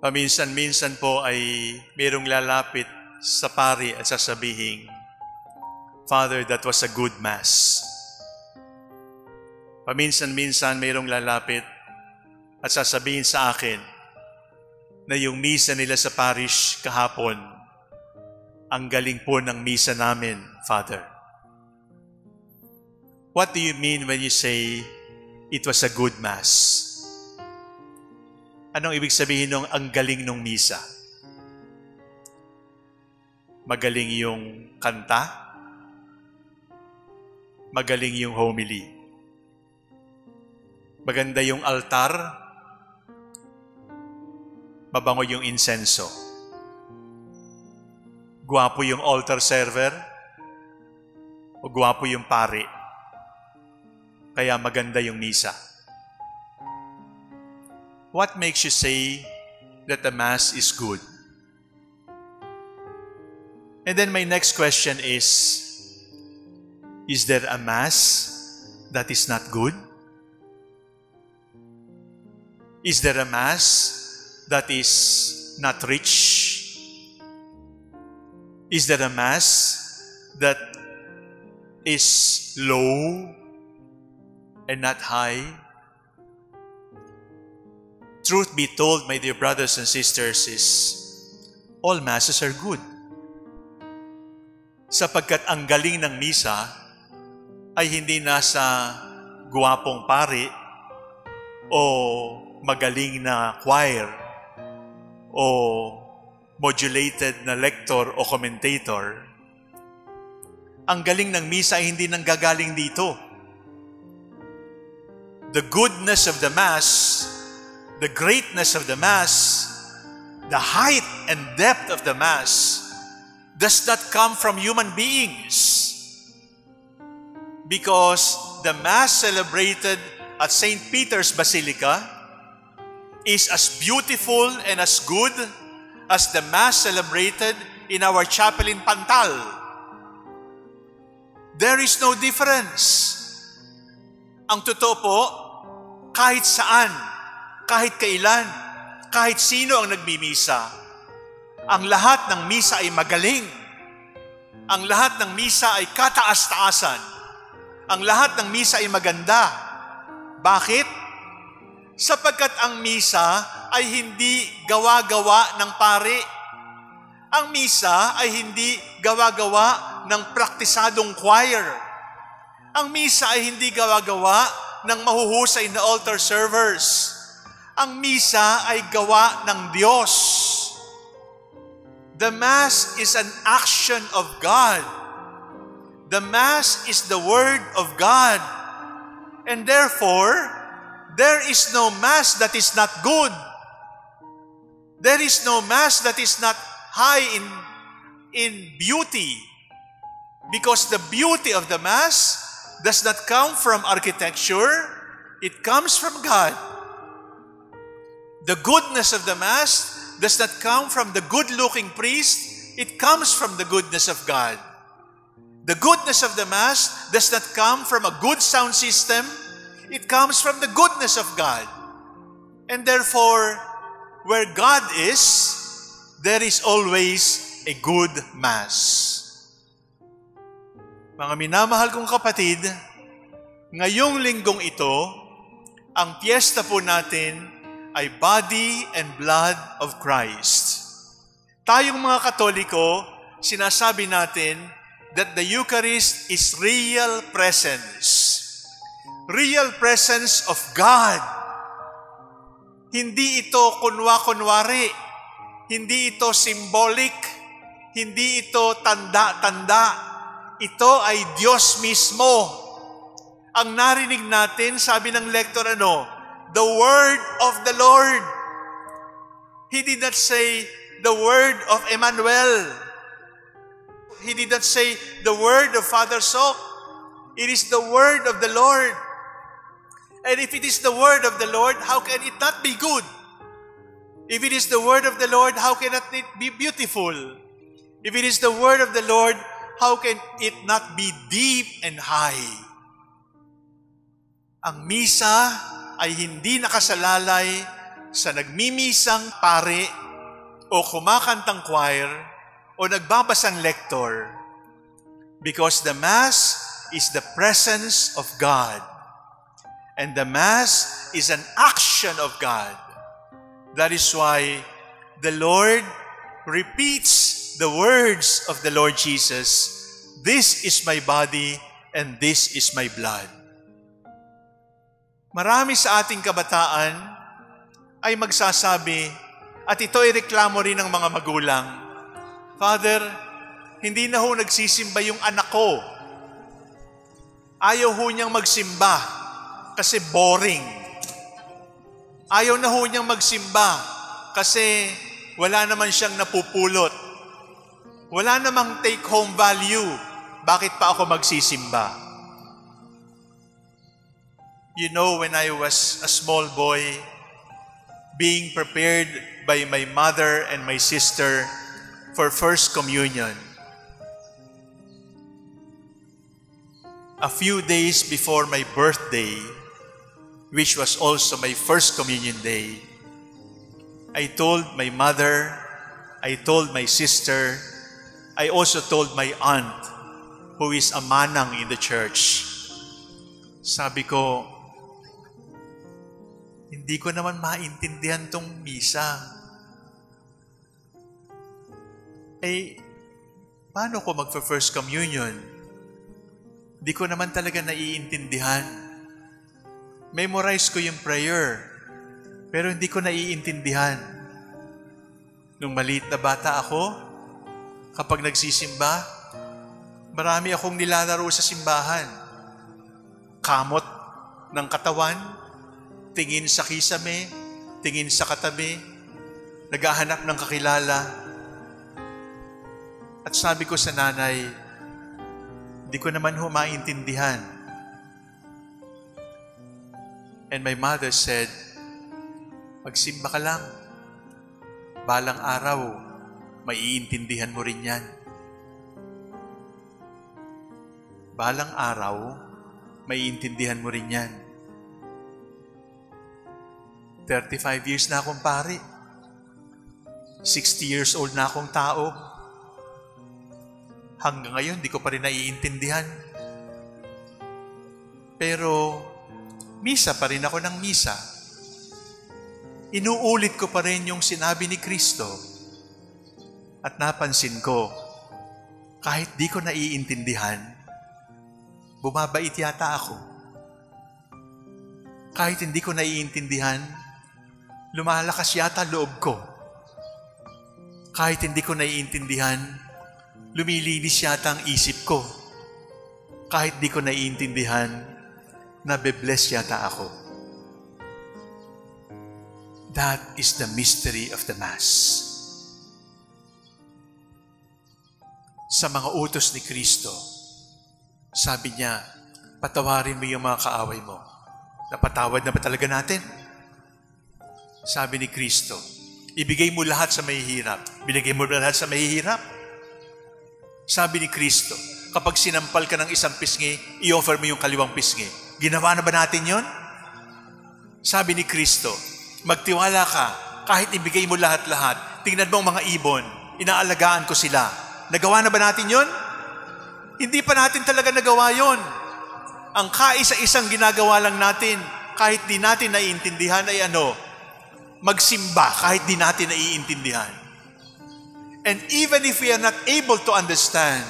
Paminsan-minsan po ay mayroong lalapit sa pari at sasabihin, Father, that was a good Mass. Paminsan-minsan mayroong lalapit at sasabihin sa akin na yung misa nila sa parish kahapon, ang galing po ng misa namin, Father. What do you mean when you say it was a good Mass? Anong ibig sabihin ng ang galing ng misa? Magaling yung kanta? Magaling yung homily? Maganda yung altar? Mabango yung insenso? Guwapo yung altar server? O guwapo yung pari? Kaya maganda yung misa? What makes you say that the Mass is good? And then my next question is there a Mass that is not good? Is there a Mass that is not rich? Is there a Mass that is low and not high? Truth be told, my dear brothers and sisters, is all Masses are good. Sapagkat ang galing ng misa ay hindi nasa guwapong pari o magaling na choir o modulated na lector o commentator. Ang galing ng misa ay hindi nanggagaling dito. The goodness of the Mass, the greatness of the Mass, the height and depth of the Mass does not come from human beings. Because the Mass celebrated at St. Peter's Basilica is as beautiful and as good as the Mass celebrated in our chapel in Pantal. There is no difference. Ang totoo po, kahit saan, kahit kailan, kahit sino ang nagmimisa, ang lahat ng misa ay magaling. Ang lahat ng misa ay kataas-taasan. Ang lahat ng misa ay maganda. Bakit? Sapagkat ang misa ay hindi gawa-gawa ng pari. Ang misa ay hindi gawa-gawa ng praktisadong choir. Ang misa ay hindi gawa-gawa ng mahuhusay na altar servers. Ang misa ay gawa ng Diyos. The Mass is an action of God. The Mass is the Word of God. And therefore, there is no Mass that is not good. There is no Mass that is not high in beauty. Because the beauty of the Mass does not come from architecture. It comes from God. The goodness of the Mass does not come from the good-looking priest. It comes from the goodness of God. The goodness of the Mass does not come from a good sound system. It comes from the goodness of God. And therefore, where God is, there is always a good Mass. Mga minamahal kong kapatid, ngayong linggong ito, ang piyesta po natin ay body and blood of Christ. Tayong mga Katoliko, sinasabi natin that the Eucharist is real presence. Real presence of God. Hindi ito kunwa-kunwari. Hindi ito symbolic. Hindi ito tanda-tanda. Ito ay Diyos mismo. Ang narinig natin, sabi ng lector the word of the Lord. He did not say the word of Emmanuel. He did not say the word of Father Sok. It is the word of the Lord. And if it is the word of the Lord, how can it not be good? If it is the word of the Lord, how can it be beautiful? If it is the word of the Lord, how can it not be deep and high? Ang misa ay hindi nakasalalay sa nagmimisang pari o kumakantang choir o nagbabasang lector, because the Mass is the presence of God. And the Mass is an action of God. That is why the Lord repeats the words of the Lord Jesus, "This is my body and this is my blood." Marami sa ating kabataan ay magsasabi, at ito ay reklamo rin ng mga magulang, "Father, hindi na ho nagsisimba yung anak ko. Ayaw ho niyang magsimba kasi boring. Ayaw na ho niyang magsimba kasi wala naman siyang napupulot. Wala namang take-home value. Bakit pa ako magsisimba?" You know, when I was a small boy, being prepared by my mother and my sister for First Communion, a few days before my birthday, which was also my First Communion day, I told my mother, I told my sister, I also told my aunt, who is a manang in the church. Sabi ko, hindi ko naman maintindihan tong misa. Paano ko magfa-First Communion? Hindi ko naman talaga naiintindihan. Memorize ko yung prayer, pero hindi ko naiintindihan. Nung maliit na bata ako, kapag nagsisimba, marami akong nilalaro sa simbahan. Kamot ng katawan, tingin sa kisame, tingin sa katabi, naghahanap ng kakilala. At sabi ko sa nanay, hindi ko naman ho maintindihan. And my mother said, "Magsimba ka lang. Balang araw, maiintindihan mo rin yan." Balang araw, maiintindihan mo rin yan. 35 years na akong pari. 60 years old na akong tao. Hanggang ngayon, di ko pa rin naiintindihan. Pero, misa pa rin ako ng misa. Inuulit ko pa rin yung sinabi ni Kristo. At napansin ko, kahit di ko naiintindihan, bumabait yata ako. Kahit hindi ko naiintindihan, lumalakas yata loob ko. Kahit hindi ko naiintindihan, lumilinis yata ang isip ko. Kahit di ko naiintindihan, nabe-bless yata ako. That is the mystery of the Mass. Sa mga utos ni Kristo, sabi niya, patawarin mo yung mga kaaway mo. Napatawad na ba talaga natin? Sabi ni Kristo, ibigay mo lahat sa mahihirap. Binigay mo lahat sa mahihirap? Sabi ni Kristo, kapag sinampal ka ng isang pisngi, i-offer mo yung kaliwang pisngi. Ginawa na ba natin yon? Sabi ni Kristo, magtiwala ka, kahit ibigay mo lahat-lahat. Tingnan mo ang mga ibon, inaalagaan ko sila. Nagawa na ba natin yon? Hindi pa natin talaga nagawa yon. Ang kaisa-isang ginagawa lang natin, kahit di natin naiintindihan ay magsimba kahit di natin naiintindihan. And even if we are not able to understand,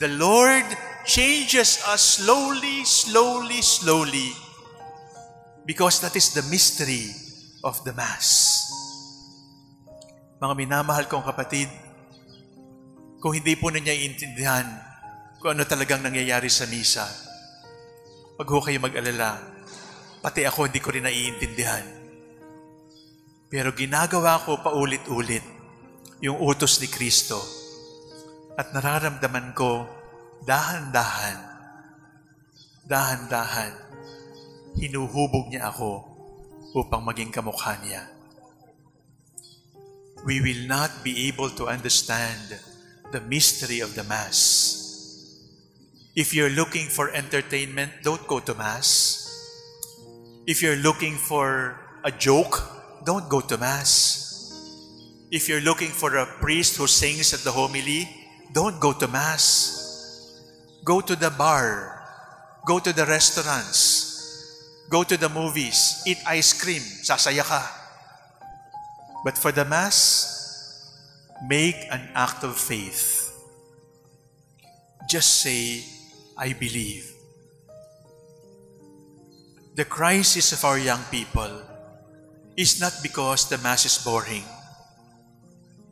the Lord changes us slowly, slowly, slowly, because that is the mystery of the Mass. Mga minamahal kong kapatid, kung hindi po ninyo iintindihan kung ano talagang nangyayari sa misa, wag ho kayo mag-alala. Pati ako hindi ko rin naiintindihan. Pero ginagawa ko paulit-ulit yung utos ni Kristo. At nararamdaman ko, dahan-dahan, hinuhubog niya ako upang maging kamukha niya. We will not be able to understand the mystery of the Mass. If you're looking for entertainment, don't go to Mass. If you're looking for a joke, don't go to Mass. If you're looking for a priest who sings at the homily, don't go to Mass. Go to the bar. Go to the restaurants. Go to the movies. Eat ice cream. Sasaya ka. But for the Mass, make an act of faith. Just say, I believe. The crisis of our young people is not because the Mass is boring.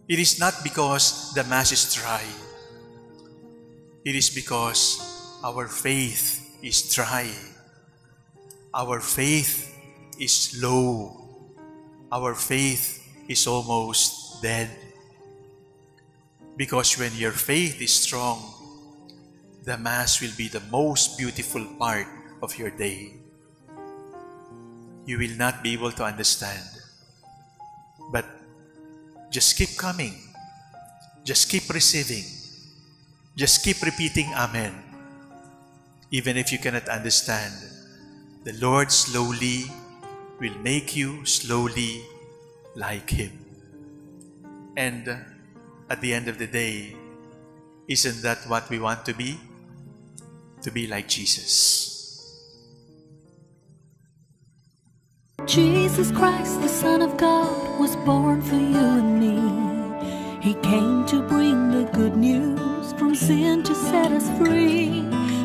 It is not because the Mass is dry. It is because our faith is dry. Our faith is low. Our faith is almost dead. Because when your faith is strong, the Mass will be the most beautiful part of your day. You will not be able to understand. But just keep coming. Just keep receiving. Just keep repeating Amen. Even if you cannot understand, the Lord slowly will make you slowly like Him. And at the end of the day, isn't that what we want to be? To be like Jesus. Jesus Christ, the Son of God, was born for you and me. He came to bring the good news, from sin to set us free.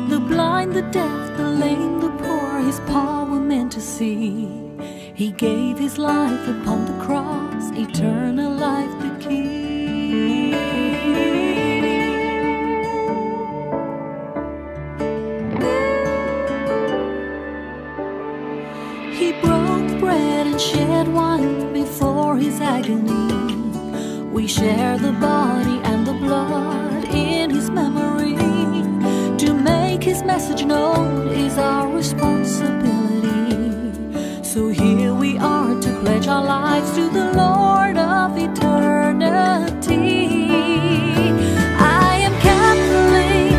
The blind, the deaf, the lame, the poor, His power meant to see. He gave His life upon the cross, eternal life the key. He broke bread and shed wine before His agony. We share the body and the blood in His memory. To make His message known is our responsibility. So here we are to pledge our lives to the Lord of eternity. I am Catholic,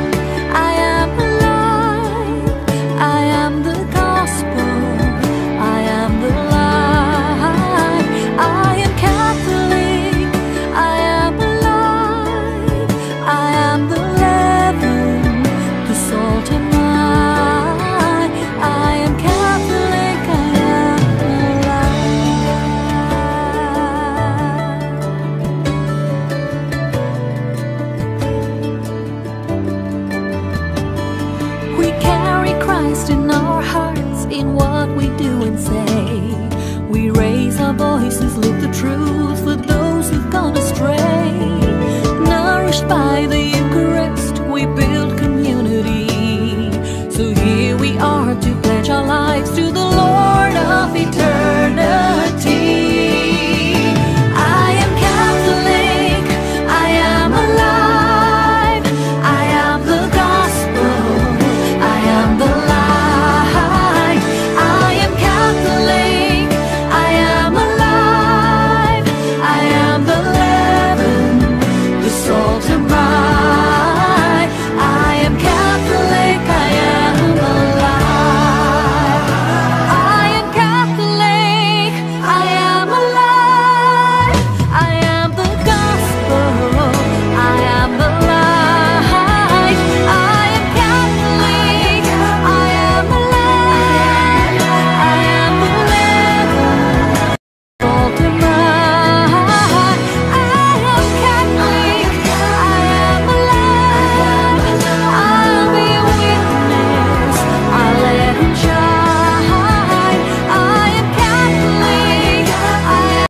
I am alive, I am the gospel, I am the light. I am Catholic, I am alive, I am the leaven, the salt and light. I am Catholic, I am alive. We carry Christ in our hearts, in what we do and say. We raise our voices, live the truth for those who've gone astray. Nourished by the Eucharist, we build community. So here we are to pledge our lives to the